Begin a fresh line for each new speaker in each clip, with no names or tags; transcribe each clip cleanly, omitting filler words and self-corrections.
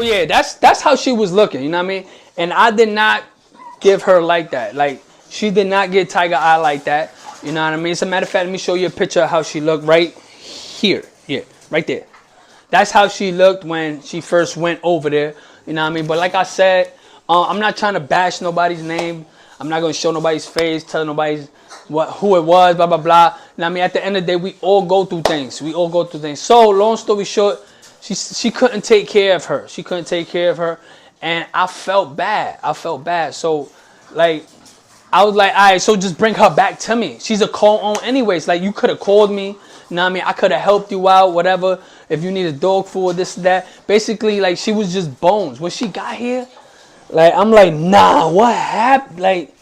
So yeah, that's how she was looking, you know what I mean? And I did not give her like that. Like, she did not get tiger eye like that. You know what I mean? As a matter of fact, let me show you a picture of how she looked right here. Yeah, right there. That's how she looked when she first went over there. You know what I mean? But like I said, I'm not trying to bash nobody's name. I'm not going to show nobody's face, tell nobody who it was, blah, blah, blah. You know what I mean? At the end of the day, we all go through things. We all go through things. So, long story short, she couldn't take care of her. She couldn't take care of her. And I felt bad. I felt bad. So, like, I was like, all right, so just bring her back to me. She's a call on anyways. Like, you could have called me. You know what I mean? I could have helped you out, whatever. If you need a dog food, this, that. Basically, like, she was just bones. When she got here, like, I'm like, nah, what happened? Like,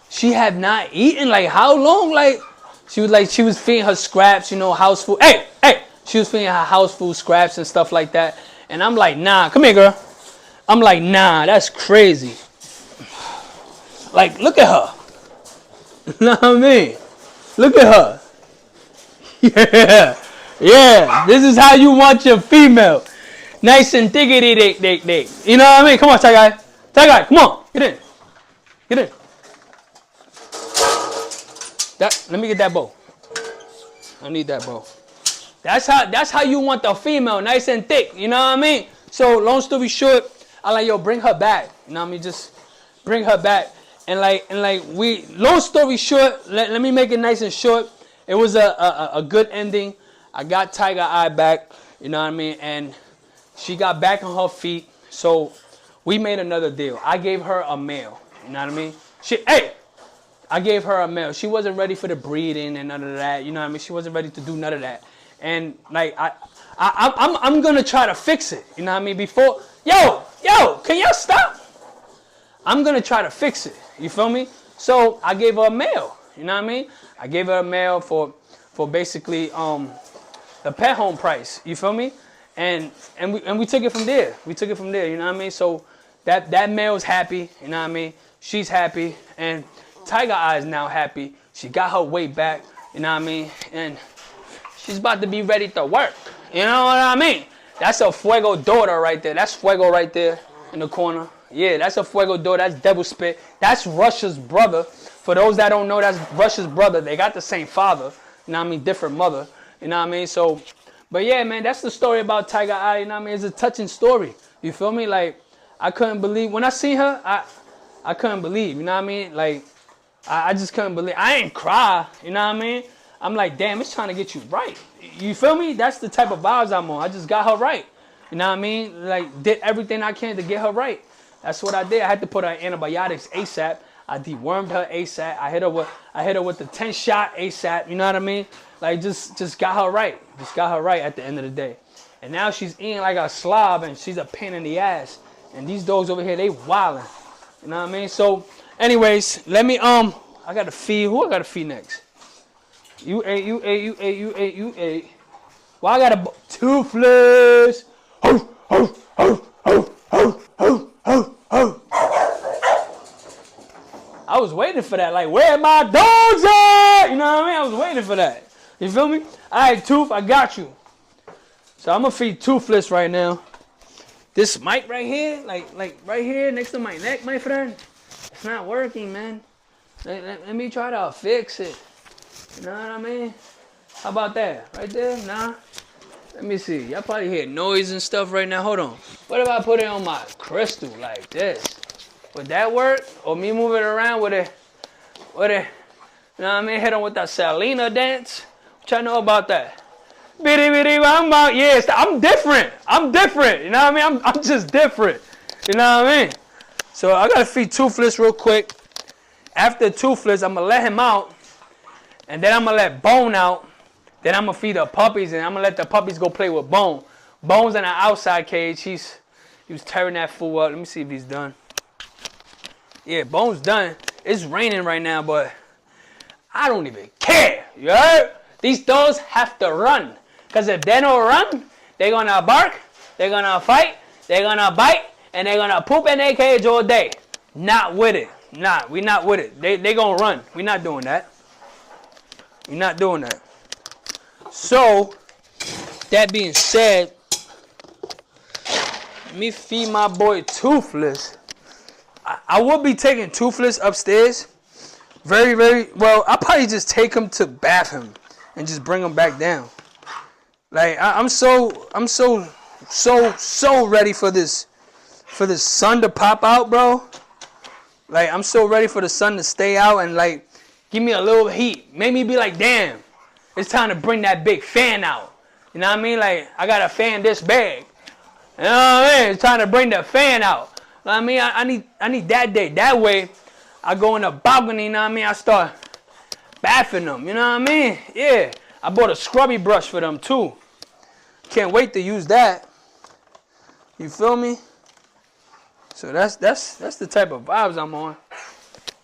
she had not eaten. Like, how long? Like, she was feeding her scraps, you know, house food. Hey, hey. She was feeding her house food scraps and stuff like that. And I'm like, nah, come here, girl. I'm like, nah, that's crazy. Like, look at her. You know what I mean? Look at her. Yeah. Yeah. This is how you want your female. Nice and diggity dick. You know what I mean? Come on, Ty Guy. Ty Guy, come on. Get in. Get in. Let me get that bow. I need that bow. That's how you want the female. Nice and thick. You know what I mean? So, long story short, I like, yo, bring her back. You know what I mean? Just bring her back. And long story short, let me make it nice and short. It was a good ending. I got Tiger Eye back, you know what I mean? And she got back on her feet. So we made another deal. I gave her a male, you know what I mean? I gave her a male. She wasn't ready for the breeding and none of that, you know what I mean? She wasn't ready to do none of that. And like, I'm gonna try to fix it, you know what I mean? Before, yo, can y'all stop? I'm gonna try to fix it. You feel me? So I gave her a male. You know what I mean? I gave her a male for basically the pet home price. You feel me? And we took it from there. We took it from there. You know what I mean? So that male's happy. You know what I mean? She's happy, and Tiger Eye is now happy. She got her weight back. You know what I mean? And she's about to be ready to work. You know what I mean? That's a Fuego daughter right there. That's Fuego right there in the corner. Yeah, that's a Fuego daughter. That's Devil Spit. That's Russia's brother. For those that don't know, that's Russia's brother. They got the same father. You know what I mean? Different mother. You know what I mean? So, but yeah, man, that's the story about Tiger Eye. You know what I mean? It's a touching story. You feel me? Like, I couldn't believe. When I seen her, I couldn't believe. You know what I mean? Like, I just couldn't believe. I ain't cry. You know what I mean? I'm like, damn, it's trying to get you right. You feel me? That's the type of vibes I'm on. I just got her right. You know what I mean? Like, did everything I can to get her right. That's what I did. I had to put her on antibiotics ASAP. I dewormed her ASAP. I hit her with the 10 shot ASAP. You know what I mean? Like, just got her right. Just got her right at the end of the day. And now she's eating like a slob, and she's a pain in the ass. And these dogs over here, they wildin'. You know what I mean? So, anyways, let me I gotta feed. Who I gotta feed next? You ate. Well, I got a Toothless. I was waiting for that. Like, where my dogs at? You know what I mean? I was waiting for that. You feel me? All right, Tooth, I got you. So I'm gonna feed Toothless right now. This mic right here, like right here next to my neck, my friend, it's not working, man. Let me try to fix it. You know what I mean? How about that? Right there? Nah. Let me see. Y'all probably hear noise and stuff right now. Hold on. What if I put it on my crystal like this? Would that work? Or me move it around with it? You know what I mean? Hit on with that Selena dance. What y'all know about that? Bitty bitty bam bam. Yes, I'm different. You know what I mean? I'm just different. You know what I mean? So I gotta feed Toothless real quick. After Toothless, I'm gonna let him out. And then I'm gonna let Bone out. Then I'm gonna feed the puppies, and I'm gonna let the puppies go play with Bone. Bone's in the outside cage. He was tearing that fool up. Let me see if he's done. Yeah, Bone's done. It's raining right now, but I don't even care. You heard? These dogs have to run. Because if they don't run, they're gonna bark, they're gonna fight, they're gonna bite, and they're gonna poop in their cage all day. Not with it. Nah, we not with it. They gonna run. We not doing that. We not doing that. So, that being said, Let me feed my boy Toothless. I would be taking Toothless upstairs. Very, very well. I'll probably just take him to bath him and just bring him back down. Like I'm so ready for this sun to pop out, bro. Like I'm so ready for the sun to stay out and like give me a little heat. Make me be like, damn, it's time to bring that big fan out. You know what I mean? Like I got a fan this big. You know what I mean? It's time to bring the fan out. You know what I mean? I need that day. That way, I go in the balcony, you know what I mean? I start bathing them, you know what I mean? Yeah. I bought a scrubby brush for them too. Can't wait to use that. You feel me? So that's the type of vibes I'm on.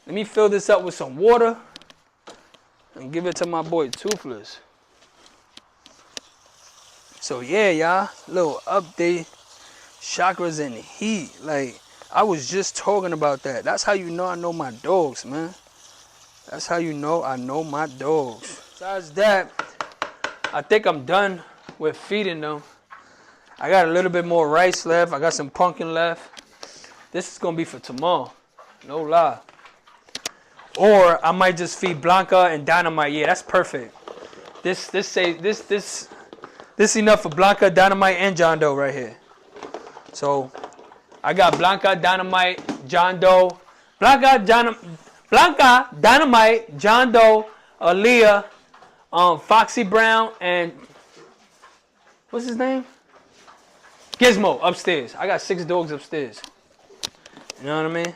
Let me fill this up with some water and give it to my boy Toothless. So yeah, y'all, little update. Chakras and heat. Like, I was just talking about that. That's how you know I know my dogs, man. That's how you know I know my dogs. Besides that, I think I'm done with feeding them. I got a little bit more rice left. I got some pumpkin left. This is going to be for tomorrow. No lie. Or I might just feed Blanca and Dynamite. Yeah, that's perfect. This enough for Blanca, Dynamite, and John Doe right here. So I got Blanca, Dynamite, John Doe, Blanca, Dynamite, John Doe, Aaliyah, Foxy Brown, and what's his name? Gizmo upstairs. I got 6 dogs upstairs. You know what I mean?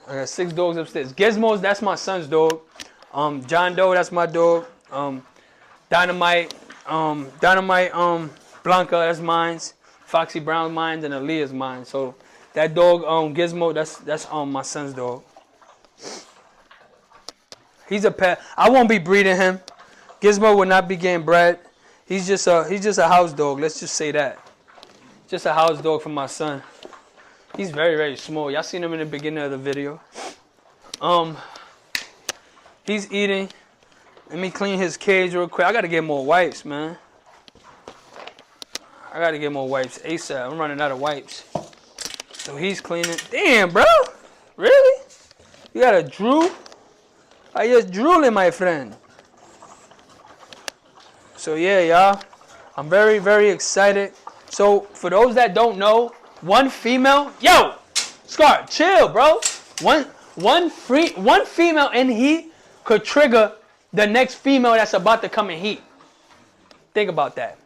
I got 6 dogs upstairs. Gizmo's, that's my son's dog. John Doe, that's my dog. Dynamite, Blanca, that's mine. Foxy Brown's mine and Aaliyah's mine. So that dog, Gizmo, that's my son's dog. He's a pet. I won't be breeding him. Gizmo will not be getting bred. He's just a house dog. Let's just say that. Just a house dog for my son. He's very, very small. Y'all seen him in the beginning of the video. He's eating. Let me clean his cage real quick. I gotta get more wipes, man. I gotta get more wipes ASAP. I'm running out of wipes. So he's cleaning. Damn, bro. Really? You got a drool? I just drooling, my friend. So yeah, y'all. I'm very, very excited. So for those that don't know, one female. Yo, Scar, chill, bro. One female in heat could trigger the next female that's about to come in heat. Think about that.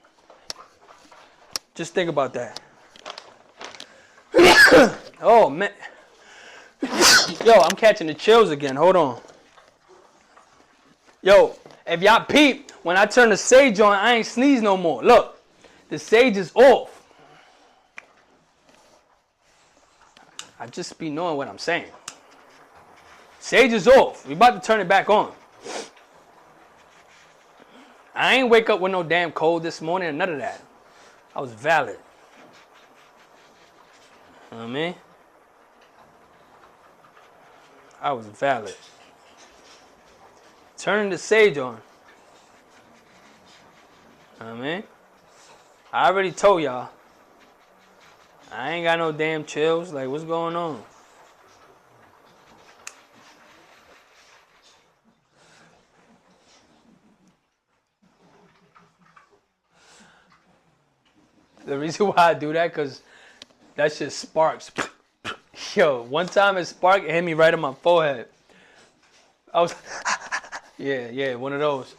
Just think about that. Oh, man. Yo, I'm catching the chills again. Hold on. Yo, if y'all peep, when I turn the sage on, I ain't sneeze no more. Look, the sage is off. I just be knowing what I'm saying. Sage is off. We about to turn it back on. I ain't wake up with no damn cold this morning or none of that. I was valid. You know what I mean? I was valid. Turning the sage on. You know what I mean? I already told y'all. I ain't got no damn chills. Like, what's going on? The reason why I do that, because that shit sparks. Yo, one time it sparked, it hit me right on my forehead. I was, yeah, one of those.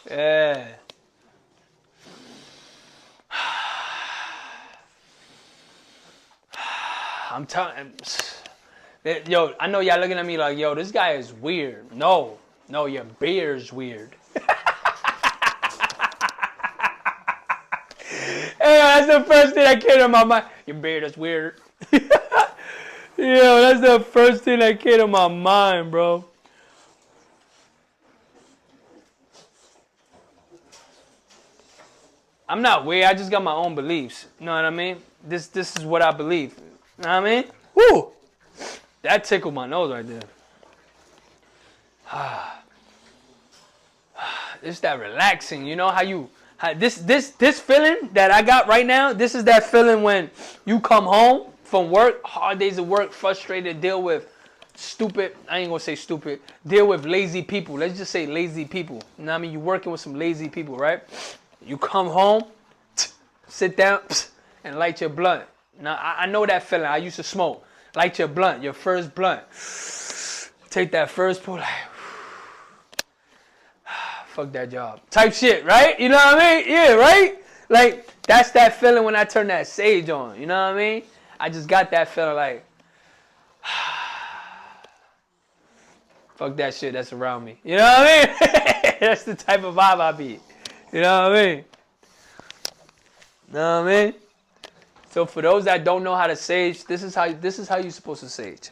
Yeah. I'm telling, yo, I know y'all looking at me like, yo, this guy is weird. No, your beard's weird. Hey, that's the first thing that came to my mind. Your beard is weird. Yo, that's the first thing that came to my mind, bro. I'm not weird. I just got my own beliefs. You know what I mean? This is what I believe. You know what I mean? Woo! That tickled my nose right there. it's that relaxing. You know how this feeling that I got right now, this is that feeling when you come home from work, hard days of work, frustrated, deal with stupid, I ain't gonna say stupid, deal with lazy people. Let's just say lazy people. You know what I mean? You're working with some lazy people, right? You come home, sit down, and light your blunt. Now, I know that feeling. I used to smoke. Light your blunt, your first blunt. Take that first pull, like, fuck that job. Type shit, right? You know what I mean? Yeah, right? Like, that's that feeling when I turn that sage on. You know what I mean? I just got that feeling like, fuck that shit that's around me. You know what I mean? That's the type of vibe I be. You know what I mean? You know what I mean? So for those that don't know how to sage, this is how you're supposed to sage.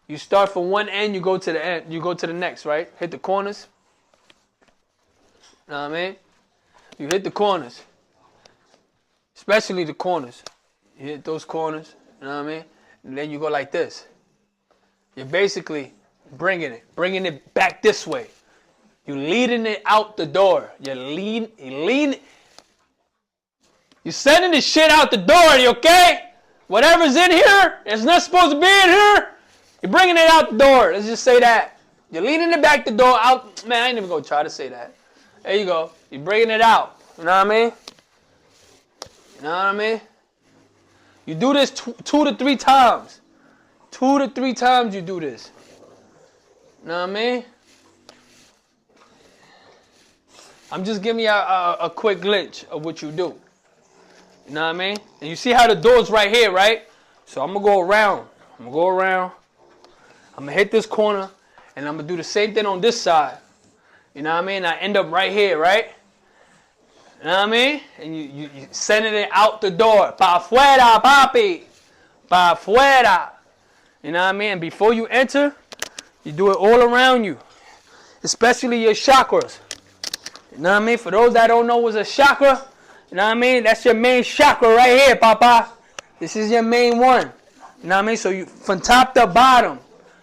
You start from one end, you go to the end, you go to the next, right? Hit the corners. You know what I mean? You hit the corners. Especially the corners. You hit those corners, you know what I mean? And then you go like this. You're basically bringing it back this way. You're leading it out the door. You're sending the shit out the door, okay? Whatever's in here, it's not supposed to be in here. You're bringing it out the door. Let's just say that. You're leading it back the door out. Man, I ain't even gonna try to say that. There you go. You're bringing it out. You know what I mean? You know what I mean? You do this 2 to 3 times. 2 to 3 times you do this. You know what I mean? I'm just giving you a quick glitch of what you do. You know what I mean? And you see how the door's right here, right? So I'm going to go around. I'm going to hit this corner, and I'm going to do the same thing on this side. You know what I mean? I end up right here, right? You know what I mean? And you sending it out the door. Pa afuera, papi. Pa afuera. You know what I mean? And before you enter, you do it all around you. Especially your chakras. You know what I mean? For those that don't know what's a chakra, you know what I mean? That's your main chakra right here, papa. This is your main one. You know what I mean? So you from top to bottom,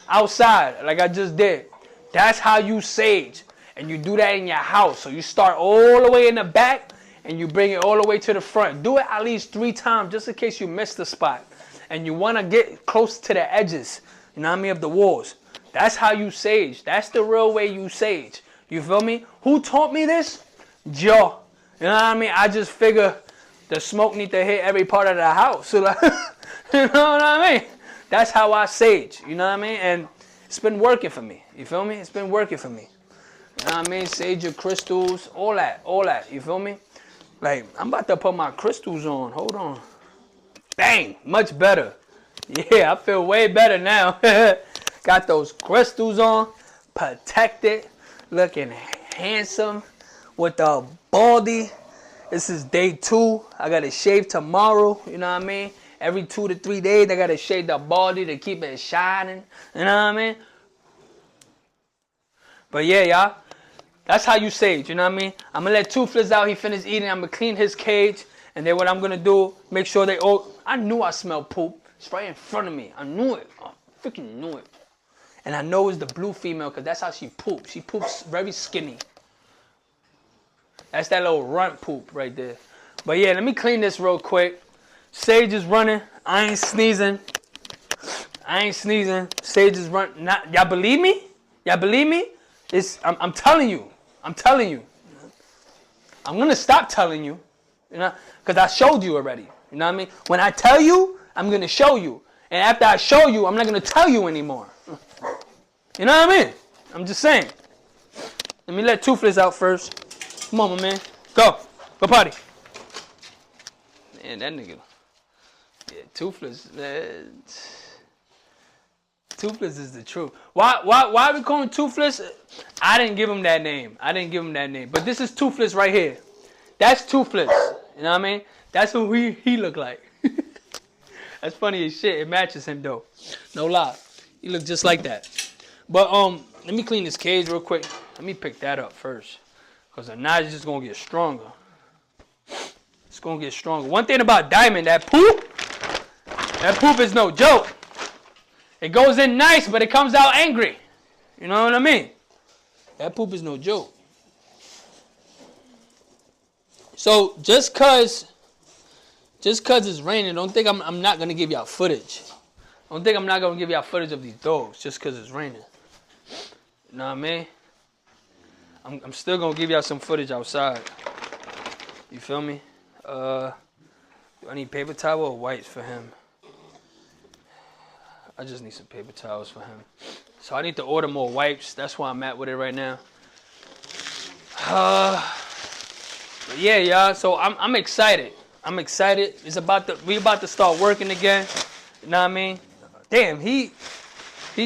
outside, like I just did. That's how you sage. And you do that in your house. So you start all the way in the back and you bring it all the way to the front. Do it at least 3 times just in case you miss the spot. And you want to get close to the edges, you know what I mean, of the walls. That's how you sage. That's the real way you sage. You feel me? Who taught me this? Joe. You know what I mean? I just figure the smoke need to hit every part of the house. So like, you know what I mean? That's how I sage. You know what I mean? And it's been working for me. You feel me? It's been working for me. You know what I mean? Sage your crystals, all that. You feel me? Like, I'm about to put my crystals on. Hold on. Bang! Much better. Yeah, I feel way better now. Got those crystals on. Protected. Looking handsome. With the baldy. This is day 2. I got to shave tomorrow. You know what I mean? Every 2 to 3 days, I got to shave the baldy to keep it shining. You know what I mean? But yeah, y'all. That's how you sage, you know what I mean? I'm going to let Toothless out. He finished eating. I'm going to clean his cage. And then what I'm going to do, make sure they all... I knew I smelled poop. It's right in front of me. I knew it. I freaking knew it. And I know it's the blue female because that's how she poops. She poops very skinny. That's that little runt poop right there. But yeah, let me clean this real quick. Sage is running. I ain't sneezing. Sage is running. Y'all believe me? I'm telling you. I'm going to stop telling you. You know, because I showed you already. You know what I mean? When I tell you, I'm going to show you. And after I show you, I'm not going to tell you anymore. You know what I mean? I'm just saying. Let me let Toothless out first. Come on, my man. Go potty. Man, that nigga. Yeah, Toothless. Toothless is the truth. Why we call him Toothless? I didn't give him that name. But this is Toothless right here. That's Toothless. You know what I mean? That's who he look like. That's funny as shit. It matches him though. No lie. He look just like that. But let me clean this cage real quick. Let me pick that up first. Because the knot is just going to get stronger. It's going to get stronger. One thing about Diamond, that poop is no joke. It goes in nice, but it comes out angry. You know what I mean? That poop is no joke. So just cause it's raining, don't think I'm not gonna give y'all footage. Don't think I'm not gonna give y'all footage of these dogs just cause it's raining. You know what I mean? I'm still gonna give y'all some footage outside. You feel me? Do I need paper towel or wipes for him? I just need some paper towels for him. So I need to order more wipes. That's where I'm at with it right now. But yeah, y'all. So I'm excited. I'm excited. We about to start working again. You know what I mean? Damn, he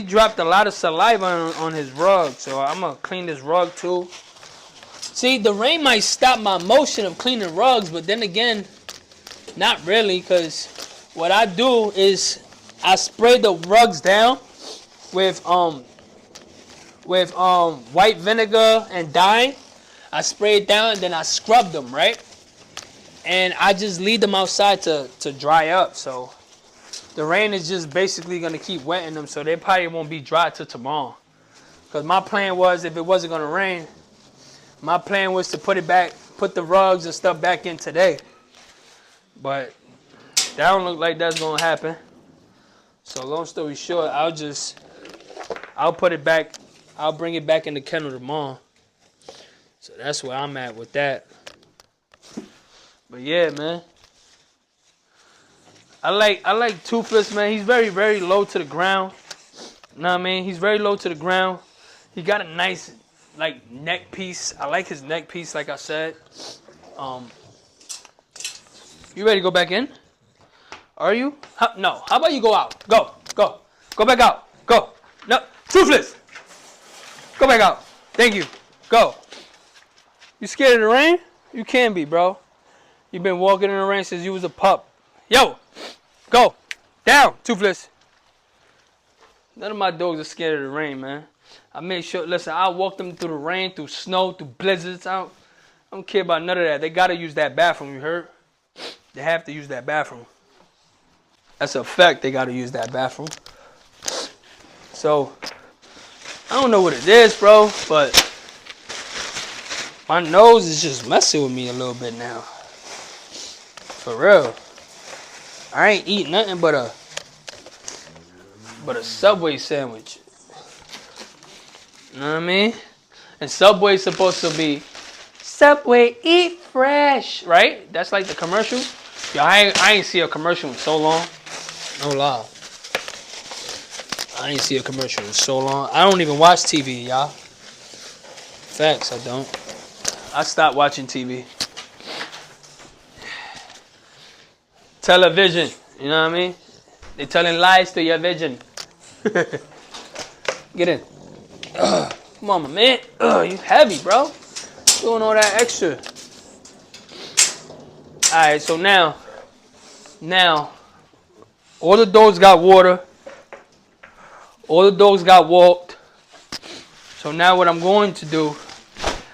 dropped a lot of saliva on his rug. So I'm gonna clean this rug too. See, the rain might stop my motion of cleaning rugs, but then again, not really, because what I do is I spray the rugs down with white vinegar and dye. I spray it down and then I scrub them, right? And I just leave them outside to dry up. So the rain is just basically gonna keep wetting them, so they probably won't be dry till tomorrow. Because my plan was, if it wasn't gonna rain, my plan was to put the rugs and stuff back in today. But that don't look like that's gonna happen. So long story short, I'll put it back. I'll bring it back in the kennel tomorrow. So that's where I'm at with that. But yeah, man. I like Toothless, man. He's very, very low to the ground. You know what I mean? He's very low to the ground. He got a nice like neck piece. I like his neck piece, like I said. You ready to go back in? Are you? No. How about you go out? Go back out. Go. No, Toothless. Go back out. Thank you. Go. You scared of the rain? You can be, bro. You've been walking in the rain since you was a pup. Yo, go down, Toothless. None of my dogs are scared of the rain, man. I made sure, listen, I walk them through the rain, through snow, through blizzards. I don't care about none of that. They got to use that bathroom, you heard? They have to use that bathroom. That's a fact, they got to use that bathroom. So, I don't know what it is, bro, but my nose is just messing with me a little bit now. For real. I ain't eat nothing but a Subway sandwich. You know what I mean? And Subway's supposed to be Subway, eat fresh, right? That's like the commercial. Yo, I ain't see a commercial in so long. No lie. I ain't see a commercial in so long. I don't even watch TV, y'all. Facts, I don't. I stopped watching TV. Television, you know what I mean? They're telling lies to your vision. Get in. Come on, my man. You heavy, bro. Doing all that extra. Alright, so now, all the dogs got water. All the dogs got walked. So now what I'm going to do,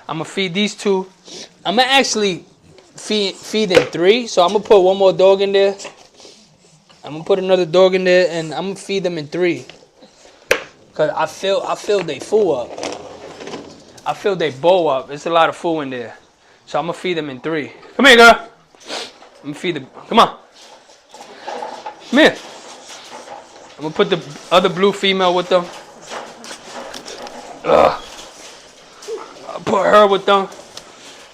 I'm going to feed these two. I'm going to actually feed them 3. So I'm going to put one more dog in there. I'm going to put another dog in there, and I'm going to feed them in 3. Because I feel they full up. I feel they bow up. There's a lot of food in there. So I'm going to feed them in 3. Come here, girl. I'm going to feed them. Come on. Come here. I'm going to put the other blue female with them. I'll put her with them.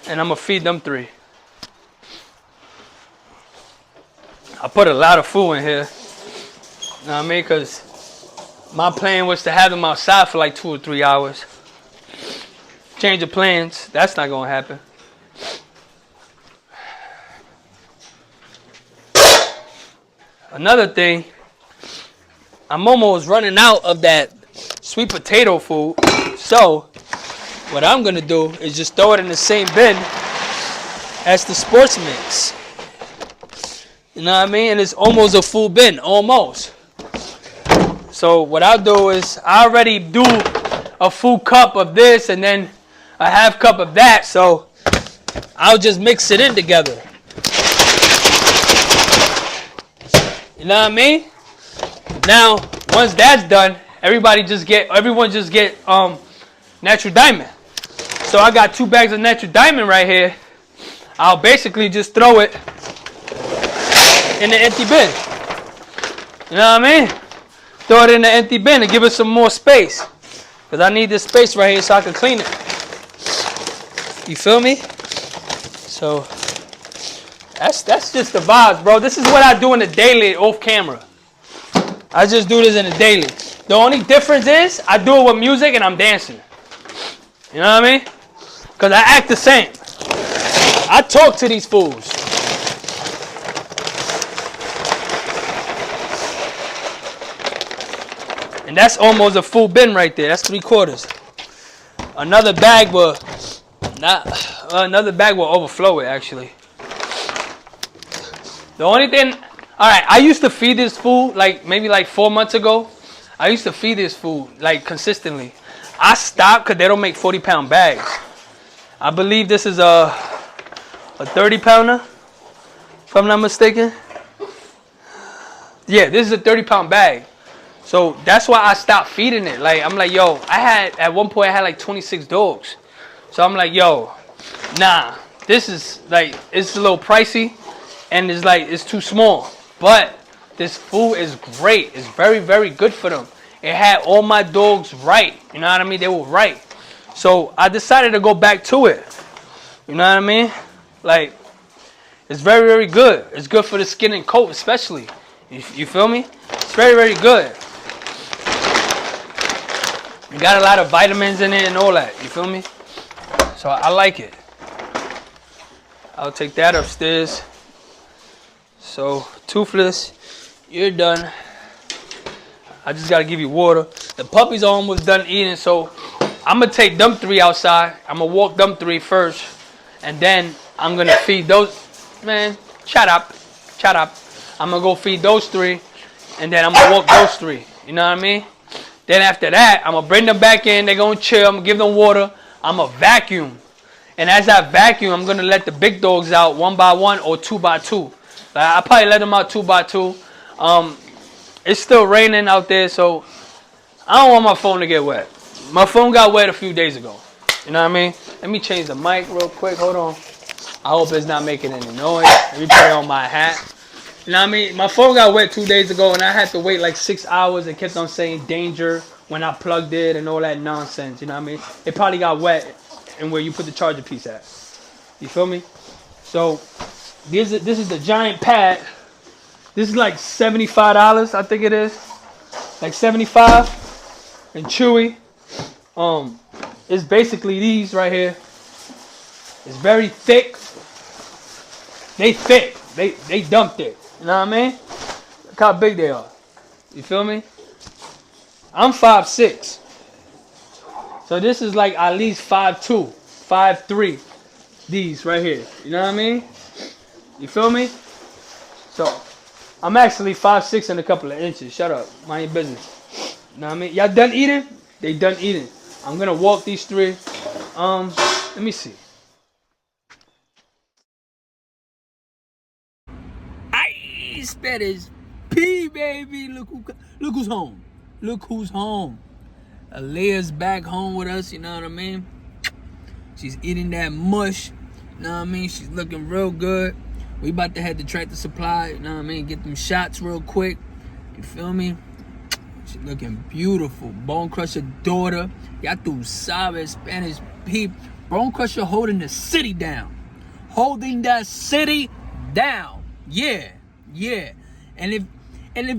And I'm going to feed them 3. I put a lot of food in here. You know what I mean? Because my plan was to have them outside for like 2 or 3 hours. Change of plans. That's not going to happen. Another thing, I'm almost running out of that sweet potato food. So, what I'm going to do is just throw it in the same bin as the sports mix. You know what I mean? And it's almost a full bin. Almost. So, what I'll do is, I already do a full cup of this and then a half cup of that. So, I'll just mix it in together. You know what I mean? Now, once that's done, everyone just get natural diamond. So I got 2 bags of natural diamond right here. I'll basically just throw it in the empty bin. You know what I mean? Throw it in the empty bin to give it some more space. Because I need this space right here so I can clean it. You feel me? So, that's just the vibes, bro. This is what I do in the daily off camera. I just do this in the daily. The only difference is I do it with music and I'm dancing. You know what I mean? Because I act the same. I talk to these fools. And that's almost a full bin right there. That's 3/4. Another bag will overflow it actually. The only thing, all right, I used to feed this food maybe 4 months ago. I used to feed this food consistently. I stopped because they don't make 40-pound bags. I believe this is a 30-pounder, if I'm not mistaken. Yeah, this is a 30-pound bag. So that's why I stopped feeding it. I'm like, yo, at one point I had 26 dogs. So I'm like, yo, nah, this is it's a little pricey and it's too small. But this food is great. It's very, very good for them. It had all my dogs right. You know what I mean? They were right. So I decided to go back to it. You know what I mean? It's very, very good. It's good for the skin and coat especially. You feel me? It's very, very good. You got a lot of vitamins in it and all that. You feel me? So I like it. I'll take that upstairs. So, Toothless, you're done. I just got to give you water. The puppies are almost done eating, so I'm going to take them 3 outside. I'm going to walk them 3 first. And then I'm going to feed those. Man, shut up. Shut up. I'm going to go feed those 3. And then I'm going to walk those 3. You know what I mean? Then after that, I'm going to bring them back in. They're going to chill. I'm going to give them water. I'm going to vacuum. And as I vacuum, I'm going to let the big dogs out 1 by 1 or 2 by 2. I probably let them out 2 by 2. It's still raining out there, so I don't want my phone to get wet. My phone got wet a few days ago. You know what I mean? Let me change the mic real quick. Hold on. I hope it's not making any noise. Let me put it on my hat. You know what I mean? My phone got wet 2 days ago, and I had to wait 6 hours. It kept on saying danger when I plugged it and all that nonsense. You know what I mean? It probably got wet and where you put the charger piece at. You feel me? So this is the giant pad. This is $75, I think it is. 75 and chewy. It's basically these right here. It's very thick. They thick. They dumped it. You know what I mean? Look how big they are. You feel me? I'm 5'6". So this is at least 5'2", 5'3". These right here. You know what I mean? You feel me? So I'm actually 5'6" and a couple of inches. Shut up. Mind your business. You know what I mean? Y'all done eating? They done eating. I'm gonna walk these 3. Let me see. Spanish P, baby. Look who's home. Look who's home. Alea's back home with us, you know what I mean? She's eating that mush, you know what I mean? She's looking real good. We about to head to Tractor Supply, you know what I mean? Get them shots real quick. You feel me? She's looking beautiful. Bone Crusher daughter. Ya tu sabes, Spanish P. Bone Crusher holding the city down. Holding that city down. Yeah. Yeah, and if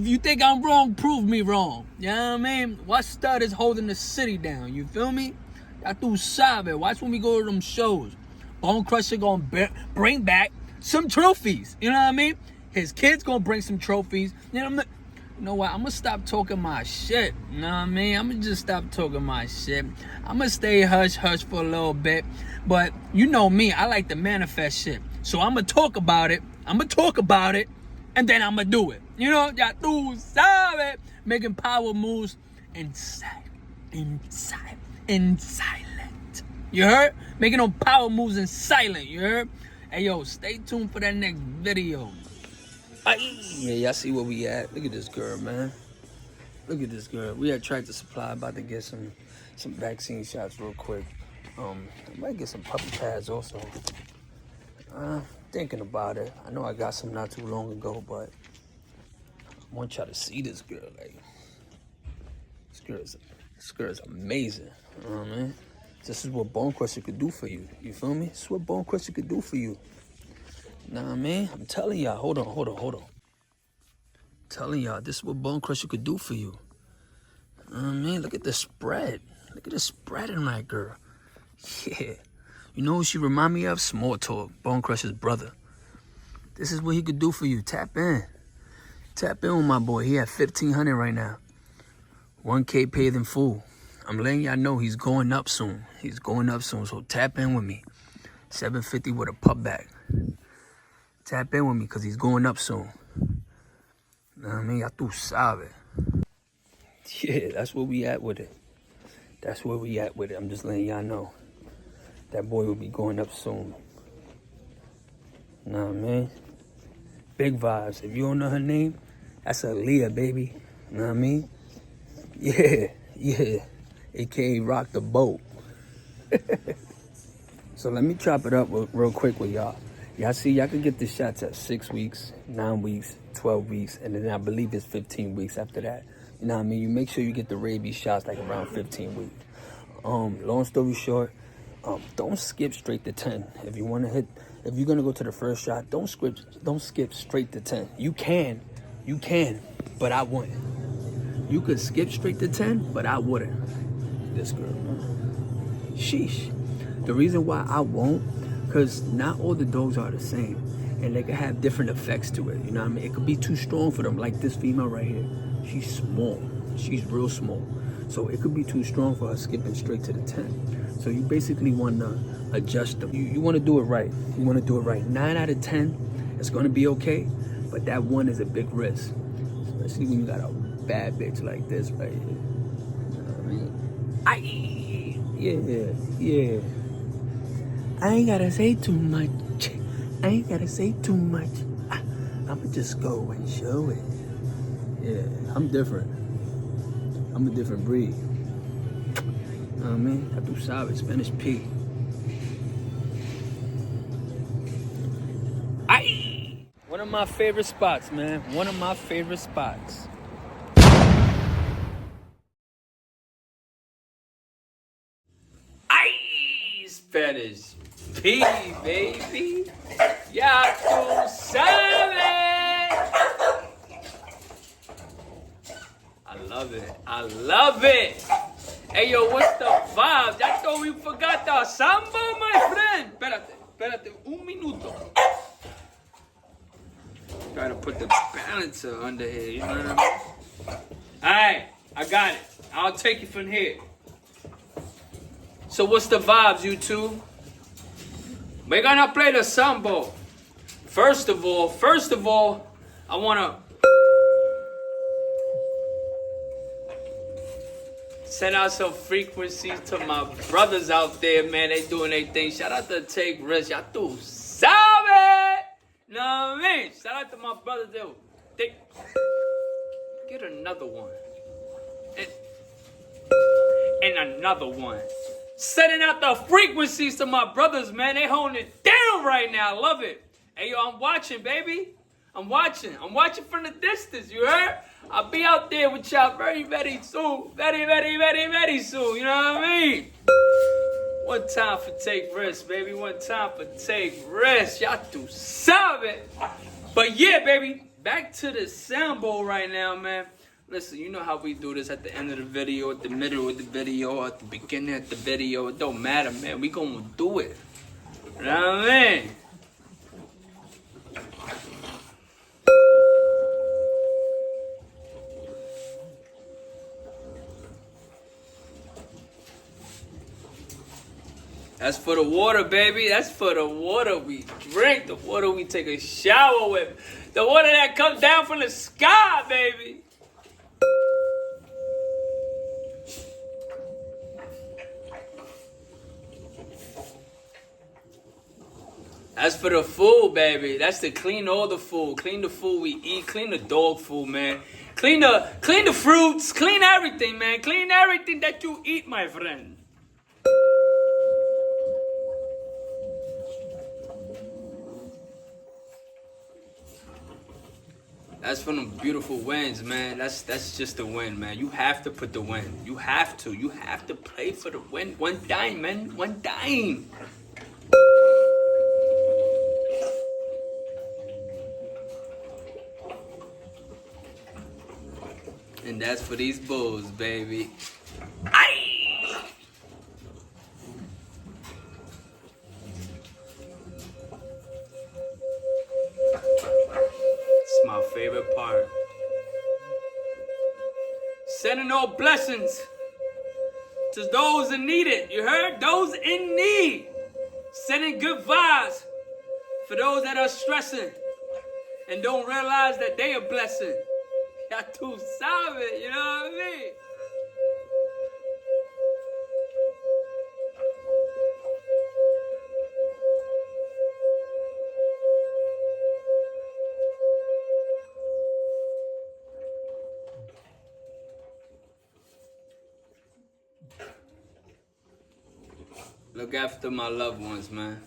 you think I'm wrong, prove me wrong. You know what I mean? What stud is holding the city down? You feel me? Ya tu sabe. Watch when we go to them shows. Bone Crusher gonna bring back some trophies. You know what I mean? His kids gonna bring some trophies. You know what? I'm gonna stop talking my shit. You know what I mean? I'm gonna just stop talking my shit. I'm gonna stay hush for a little bit. But you know me, I like to manifest shit. So I'm gonna talk about it. And then I'ma do it. You know, ya tu sabe. Making power moves in silent. You heard? Making them power moves in silent. You heard? Hey, yo, stay tuned for that next video. Yeah, y'all see where we at. Look at this girl, man. Look at this girl. We at Tractor Supply about to get some vaccine shots real quick. I might get some puppy pads also. Thinking about it. I know I got some not too long ago, but I want y'all to see this girl. Like, this girl is amazing. You know what I mean? This is what Bone Crusher could do for you. You feel me? This is what Bone Crusher could do for you. You know what I mean? I'm telling y'all. Hold on. I'm telling y'all, this is what Bone Crusher could do for you. You know what I mean? Look at the spread. Look at the spread in that girl. Yeah. You know who she remind me of? Small Talk, Bone Crusher's brother. This is what he could do for you. Tap in. Tap in with my boy. He at 1,500 right now. 1K paid in full. I'm letting y'all know he's going up soon. He's going up soon, so tap in with me. 750 with a pup back. Tap in with me, because he's going up soon. You know what I mean? Ya tú sabes. Yeah, that's where we at with it. That's where we at with it. I'm just letting y'all know. That boy will be going up soon. You know what I mean? Big vibes. If you don't know her name, that's Aaliyah, baby. You know what I mean? Yeah. AKA Rock the Boat. So let me chop it up real quick with y'all. Y'all see, y'all can get the shots at 6 weeks, 9 weeks, 12 weeks, and then I believe it's 15 weeks after that. You know what I mean? You make sure you get the rabies shots like around 15 weeks. Long story short, don't skip straight to 10. If you're gonna go to the first shot, don't skip straight to 10. You can, but I wouldn't. You could skip straight to 10, but I wouldn't. This girl, man. Sheesh. The reason why I won't, because not all the dogs are the same, and they can have different effects to it. You know what I mean? It could be too strong for them, like this female right here. She's small. She's real small. So it could be too strong for her skipping straight to the 10. So you basically want to adjust them. You want to do it right. You want to do it right. 9 out of 10, it's going to be okay, but that 1 is a big risk, especially when you got a bad bitch like this right here. You know what I mean? Yeah. I ain't gotta say too much. I'ma just go and show it. Yeah, I'm different. I'm a different breed. You know what I mean? I do sabes, Spanish P. Aye! One of my favorite spots, man. One of my favorite spots. Aye! Spanish P, baby. Ya tú sabes. I love it. Hey, yo, what's the vibe? I thought we forgot the samba, my friend. Espérate, un minuto. Gotta put the balancer under here, you know what I mean? Alright, I got it. I'll take it from here. So what's the vibes, YouTube? We're gonna play the samba. First of all, I wanna send out some frequencies to my brothers out there, man. They doing their thing. Shout out to Take Risks. Y'all tú sabes. Know what I mean? Shout out to my brothers there. Get another one. And another one. Sending out the frequencies to my brothers, man. They holding it down right now. I love it. Hey, yo, I'm watching, baby. I'm watching from the distance, you heard? I'll be out there with y'all very, very soon. Very, very, very, very soon. You know what I mean? One time for Take Risks, baby. One time for Take Risks. Y'all tú sabes. But yeah, baby. Back to the sample right now, man. Listen, you know how we do this at the end of the video, at the middle of the video, at the beginning of the video. It don't matter, man. We gonna do it. You know what I mean? That's for the water, baby. That's for the water we drink, the water we take a shower with, the water that comes down from the sky, baby. That's for the food, baby. That's to clean all the food. Clean the food we eat. Clean the dog food, man. Clean the fruits. Clean everything, man. Clean everything that you eat, my friend. That's from the beautiful wins, man. That's just the win, man. You have to put the win. You have to. You have to play for the win. One dime, man. One dime. And that's for these Bulls, baby. Aye! It's my favorite part. Sending all blessings to those in need it. You heard? Those in need. Sending good vibes for those that are stressing and don't realize that they are blessing. Y'all too savage, you know what I mean? Look after my loved ones, man.